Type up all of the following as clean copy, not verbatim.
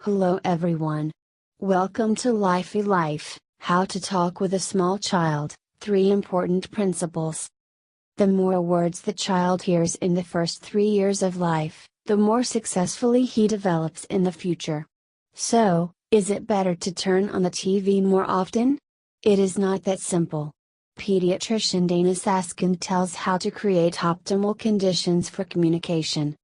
Hello everyone. Welcome to Lifey Life, How to Talk with a Small Child, 3 Important Principles. The more words the child hears in the first 3 years of life, the more successfully he develops in the future. So, is it better to turn on the TV more often? It is not that simple. Pediatrician Dana Saskind tells how to create optimal conditions for communication.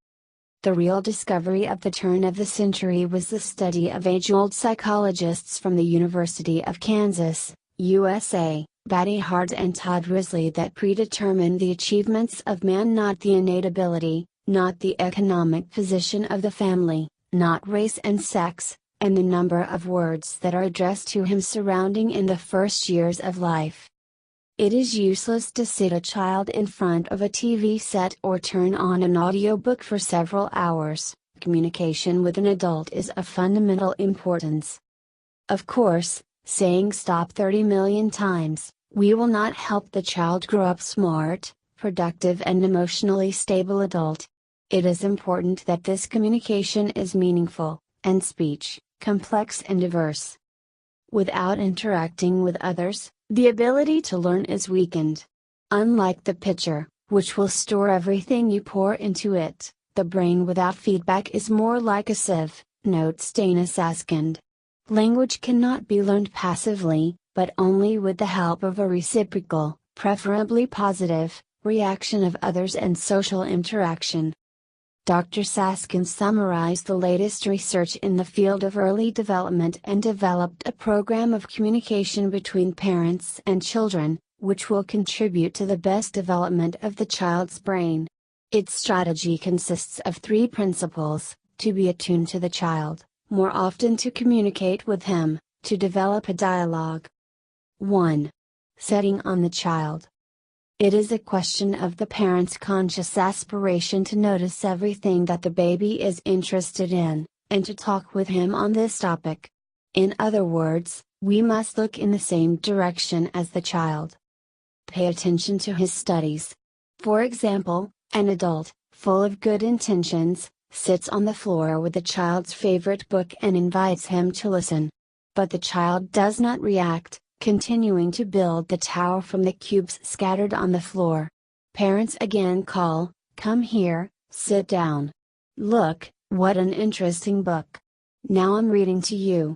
The real discovery of the turn of the century was the study of age-old psychologists from the University of Kansas, USA, Batty Hart and Todd Risley that predetermined the achievements of man, not the innate ability, not the economic position of the family, not race and sex, and the number of words that are addressed to him surrounding in the first years of life. It is useless to sit a child in front of a TV set or turn on an audiobook for several hours. Communication with an adult is of fundamental importance. Of course, saying stop 30 million times, we will not help the child grow up smart, productive and emotionally stable adult. It is important that this communication is meaningful, and speech, complex and diverse. Without interacting with others, the ability to learn is weakened. Unlike the pitcher, which will store everything you pour into it, the brain without feedback is more like a sieve, notes Dana Saskind. Language cannot be learned passively, but only with the help of a reciprocal, preferably positive, reaction of others and social interaction. Dr. Saskind summarized the latest research in the field of early development and developed a program of communication between parents and children, which will contribute to the best development of the child's brain. Its strategy consists of 3 principles: to be attuned to the child, more often to communicate with him, to develop a dialogue. 1. Setting on the child. It is a question of the parent's conscious aspiration to notice everything that the baby is interested in, and to talk with him on this topic. In other words, we must look in the same direction as the child. Pay attention to his studies. For example, an adult, full of good intentions, sits on the floor with the child's favorite book and invites him to listen. But the child does not react, continuing to build the tower from the cubes scattered on the floor. Parents again call, "Come here, sit down. Look, what an interesting book. Now I'm reading to you."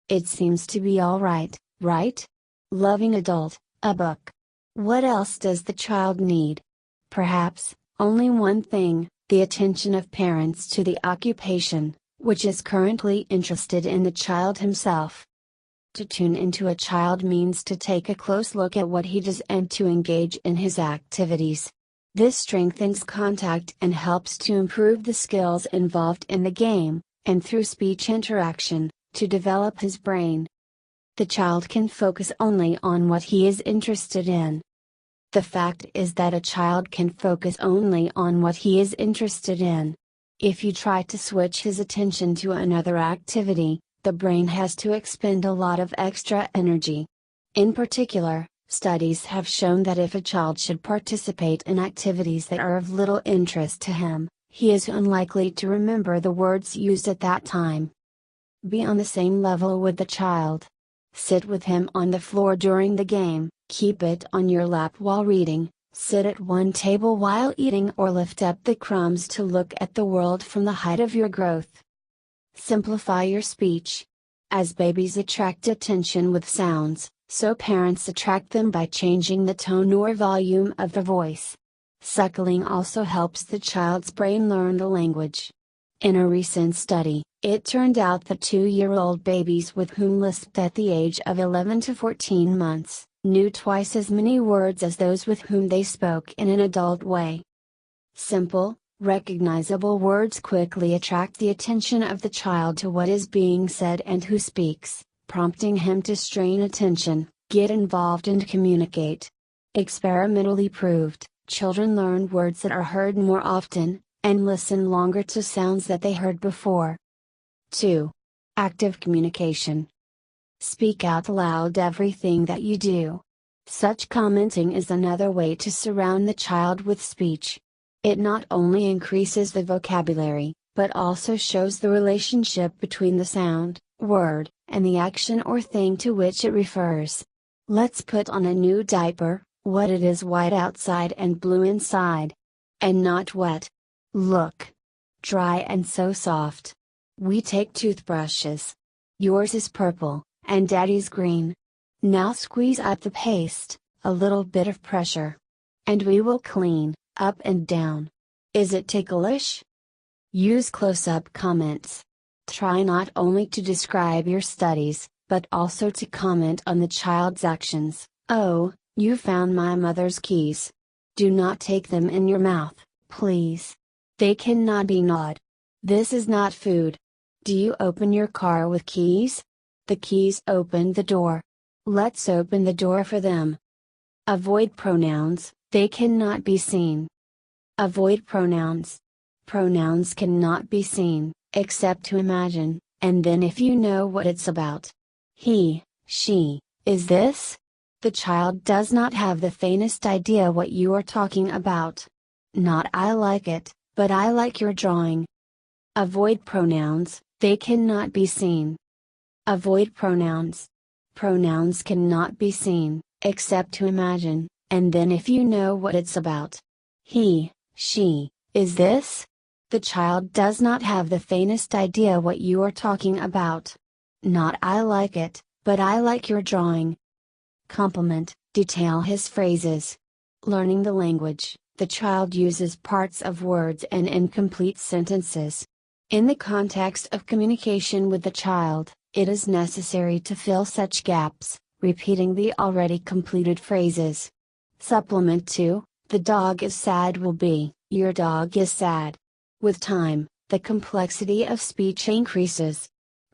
It seems to be all right, right? Loving adult, a book. What else does the child need? Perhaps, only one thing: the attention of parents to the occupation, which is currently interested in the child himself. To tune into a child means to take a close look at what he does and to engage in his activities. This strengthens contact and helps to improve the skills involved in the game, and through speech interaction, to develop his brain. The child can focus only on what he is interested in. The fact is that a child can focus only on what he is interested in. If you try to switch his attention to another activity, the brain has to expend a lot of extra energy. In particular, studies have shown that if a child should participate in activities that are of little interest to him, he is unlikely to remember the words used at that time. Be on the same level with the child. Sit with him on the floor during the game, keep it on your lap while reading, sit at one table while eating, or lift up the crumbs to look at the world from the height of your growth. Simplify your speech. As babies attract attention with sounds, so parents attract them by changing the tone or volume of the voice. Suckling also helps the child's brain learn the language. In a recent study, it turned out that 2-year-old babies with whom lisped at the age of 11 to 14 months, knew twice as many words as those with whom they spoke in an adult way. Simple, recognizable words quickly attract the attention of the child to what is being said and who speaks, prompting him to strain attention, get involved and communicate. Experimentally proved, children learn words that are heard more often, and listen longer to sounds that they heard before. 2. Active communication. Speak out loud everything that you do. Such commenting is another way to surround the child with speech. It not only increases the vocabulary, but also shows the relationship between the sound, word, and the action or thing to which it refers. Let's put on a new diaper. What it is white outside and blue inside. And not wet. Look. Dry and so soft. We take toothbrushes. Yours is purple, and Daddy's green. Now squeeze out the paste, a little bit of pressure. And we will clean, up and down. Is it ticklish? Use close-up comments. Try not only to describe your studies, but also to comment on the child's actions. Oh, you found my mother's keys. Do not take them in your mouth, please. They cannot be gnawed. This is not food. Do you open your car with keys? The keys open the door. Let's open the door for them. Avoid pronouns, they cannot be seen. Avoid pronouns. Pronouns cannot be seen, except to imagine, and then if you know what it's about. He, she, is this? The child does not have the faintest idea what you are talking about. Not I like it, but I like your drawing. Avoid pronouns, they cannot be seen. Avoid pronouns. Pronouns cannot be seen, except to imagine, and then if you know what it's about. He, she, is this? The child does not have the faintest idea what you are talking about. Not I like it, but I like your drawing. Compliment, detail his phrases. Learning the language, the child uses parts of words and incomplete sentences. In the context of communication with the child, it is necessary to fill such gaps, repeating the already completed phrases. Supplement to, the dog is sad will be, your dog is sad. With time, the complexity of speech increases.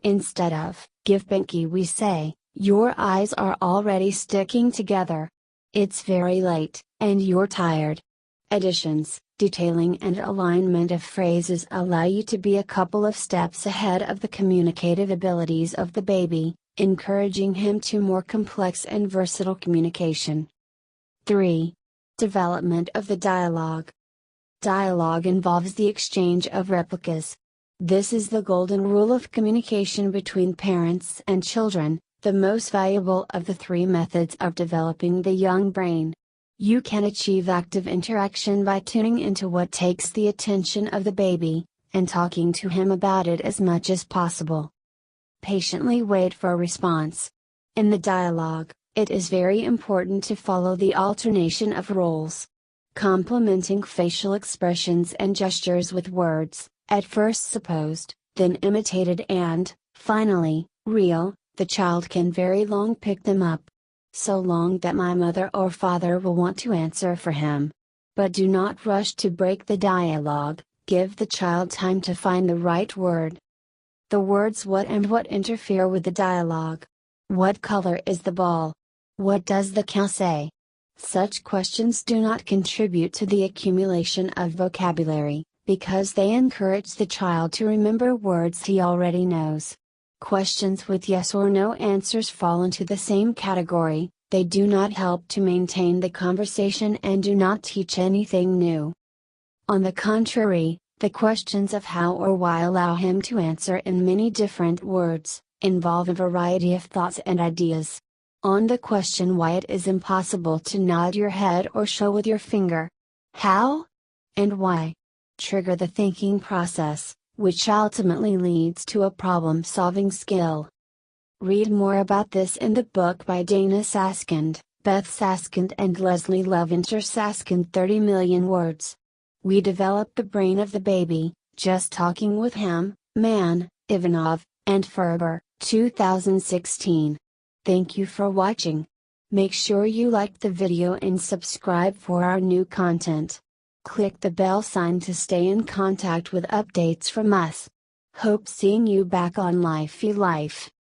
Instead of, give Pinky we say, your eyes are already sticking together. It's very late, and you're tired. Additions, detailing and alignment of phrases allow you to be a couple of steps ahead of the communicative abilities of the baby, encouraging him to more complex and versatile communication. 3. Development of the dialogue. Dialogue involves the exchange of replicas. This is the golden rule of communication between parents and children, the most valuable of the three methods of developing the young brain. You can achieve active interaction by tuning into what takes the attention of the baby, and talking to him about it as much as possible. Patiently wait for a response. In the dialogue, it is very important to follow the alternation of roles. Complementing facial expressions and gestures with words, at first supposed, then imitated and, finally, real, the child can very long pick them up. So long that my mother or father will want to answer for him. But do not rush to break the dialogue, give the child time to find the right word. The words what and what interfere with the dialogue. What color is the ball? What does the cow say? Such questions do not contribute to the accumulation of vocabulary, because they encourage the child to remember words he already knows. Questions with yes or no answers fall into the same category, they do not help to maintain the conversation and do not teach anything new. On the contrary, the questions of how or why allow him to answer in many different words, involve a variety of thoughts and ideas. On the question why it is impossible to nod your head or show with your finger. How? And why? Trigger the thinking process, which ultimately leads to a problem-solving skill. Read more about this in the book by Dana Saskind, Beth Saskind and Leslie Levinter Saskind 30 Million Words. We develop the brain of the baby, just talking with him, Mann, Ivanov, and Ferber, 2016. Thank you for watching. Make sure you like the video and subscribe for our new content. Click the bell sign to stay in contact with updates from us. Hope seeing you back on Lifey Life.